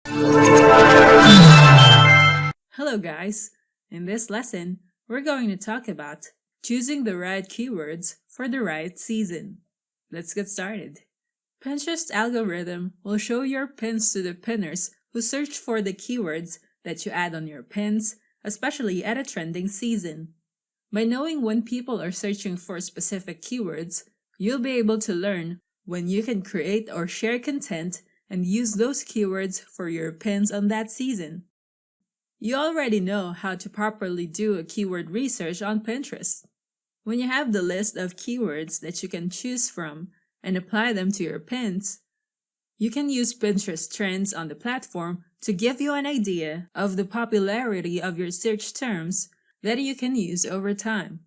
Hello guys! In this lesson, we're going to talk about choosing the right keywords for the right season. Let's get started. Pinterest algorithm will show your pins to the pinners who search for the keywords that you add on your pins, especially at a trending season. By knowing when people are searching for specific keywords, you'll be able to learn when you can create or share content and use those keywords for your pins on that season. You already know how to properly do a keyword research on Pinterest. When you have the list of keywords that you can choose from and apply them to your pins, you can use Pinterest trends on the platform to give you an idea of the popularity of your search terms that you can use over time.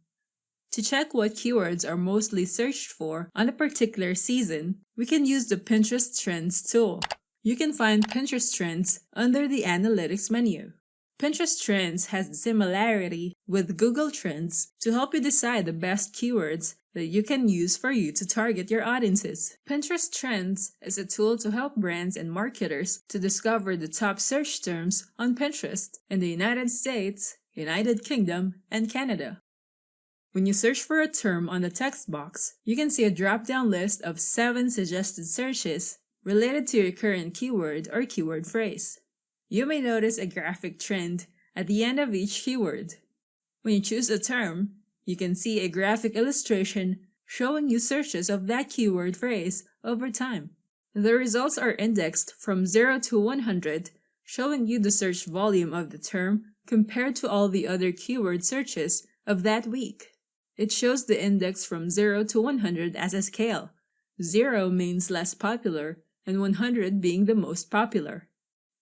To check what keywords are mostly searched for on a particular season, we can use the Pinterest Trends tool. You can find Pinterest Trends under the Analytics menu. Pinterest Trends has a similarity with Google Trends to help you decide the best keywords that you can use for you to target your audiences. Pinterest Trends is a tool to help brands and marketers to discover the top search terms on Pinterest in the United States, United Kingdom, and Canada. When you search for a term on the text box, you can see a drop-down list of 7 suggested searches related to your current keyword or keyword phrase. You may notice a graphic trend at the end of each keyword. When you choose a term, you can see a graphic illustration showing you searches of that keyword phrase over time. The results are indexed from 0 to 100, showing you the search volume of the term compared to all the other keyword searches of that week. It shows the index from 0 to 100 as a scale. 0 means less popular and 100 being the most popular.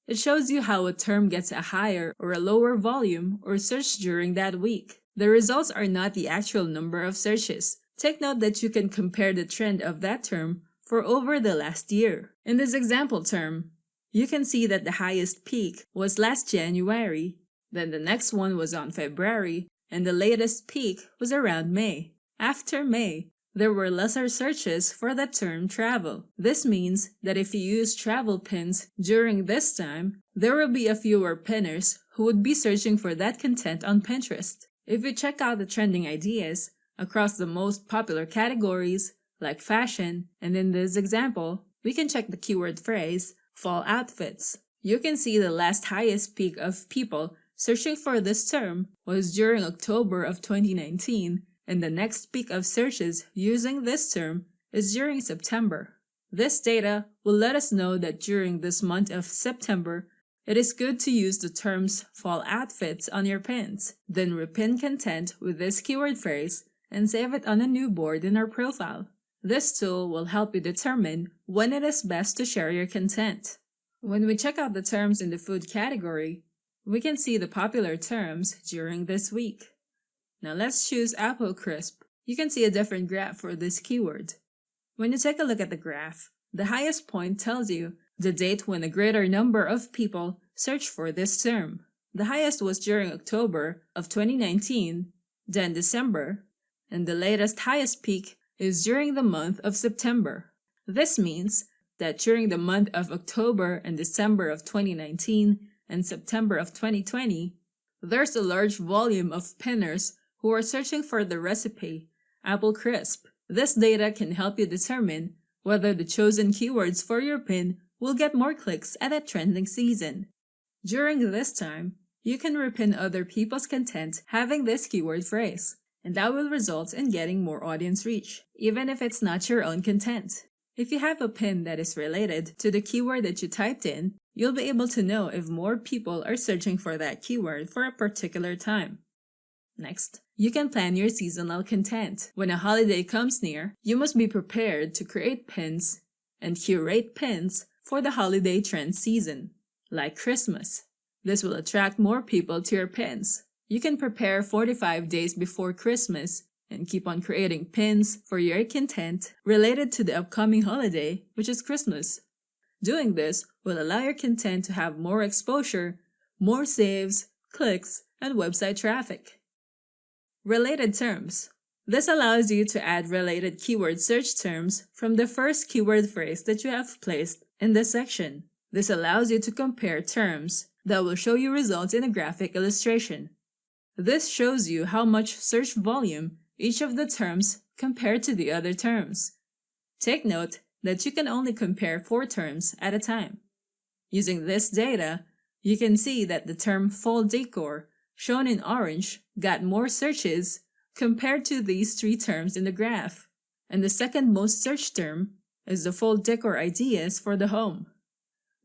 It shows you how a term gets a higher or a lower volume or search during that week. The results are not the actual number of searches. Take note that you can compare the trend of that term for over the last year. In this example term, you can see that the highest peak was last January, then the next one was on February, and the latest peak was around May. After May, there were lesser searches for the term travel. This means that if you use travel pins during this time, there will be a fewer pinners who would be searching for that content on Pinterest. If you check out the trending ideas across the most popular categories, like fashion, and in this example, we can check the keyword phrase, fall outfits. You can see the last highest peak of people searching for this term was during October of 2019, and the next peak of searches using this term is during September. This data will let us know that during this month of September, it is good to use the terms fall outfits on your pins, then repin content with this keyword phrase and save it on a new board in our profile. This tool will help you determine when it is best to share your content. When we check out the terms in the food category, we can see the popular terms during this week. Now let's choose Apple Crisp. You can see a different graph for this keyword. When you take a look at the graph, the highest point tells you the date when a greater number of people searched for this term. The highest was during October of 2019, then December, and the latest highest peak is during the month of September. This means that during the month of October and December of 2019 and September of 2020, there's a large volume of pinners who are searching for the recipe, Apple Crisp. This data can help you determine whether the chosen keywords for your pin will get more clicks at a trending season. During this time, you can repin other people's content having this keyword phrase, and that will result in getting more audience reach, even if it's not your own content. If you have a pin that is related to the keyword that you typed in, you'll be able to know if more people are searching for that keyword for a particular time. Next, you can plan your seasonal content. When a holiday comes near, you must be prepared to create pins and curate pins for the holiday trend season, like Christmas. This will attract more people to your pins. You can prepare 45 days before Christmas and keep on creating pins for your content related to the upcoming holiday, which is Christmas. Doing this will allow your content to have more exposure, more saves, clicks, and website traffic. Related terms. This allows you to add related keyword search terms from the first keyword phrase that you have placed in this section. This allows you to compare terms that will show you results in a graphic illustration. This shows you how much search volume each of the terms compared to the other terms. Take note that you can only compare 4 terms at a time. Using this data, you can see that the term fall decor, shown in orange, got more searches compared to these 3 terms in the graph. And the second most searched term is the fall decor ideas for the home.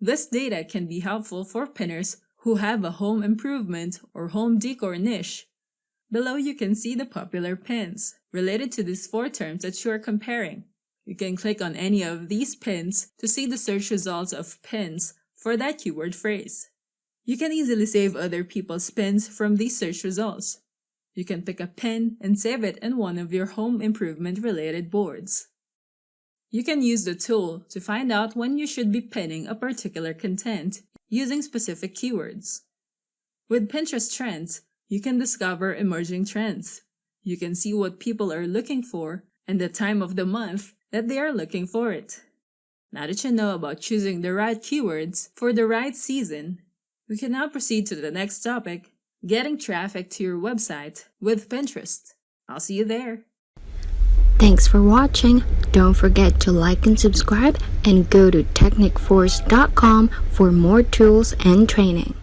This data can be helpful for pinners who have a home improvement or home decor niche. Below you can see the popular pins related to these 4 terms that you are comparing. You can click on any of these pins to see the search results of pins for that keyword phrase. You can easily save other people's pins from these search results. You can pick a pin and save it in one of your home improvement related boards. You can use the tool to find out when you should be pinning a particular content using specific keywords. With Pinterest Trends, you can discover emerging trends. You can see what people are looking for and the time of the month that they are looking for it. Now that you know about choosing the right keywords for the right season, we can now proceed to the next topic, getting traffic to your website with Pinterest. I'll see you there. Thanks for watching. Don't forget to like and subscribe and go to technicforce.com for more tools and training.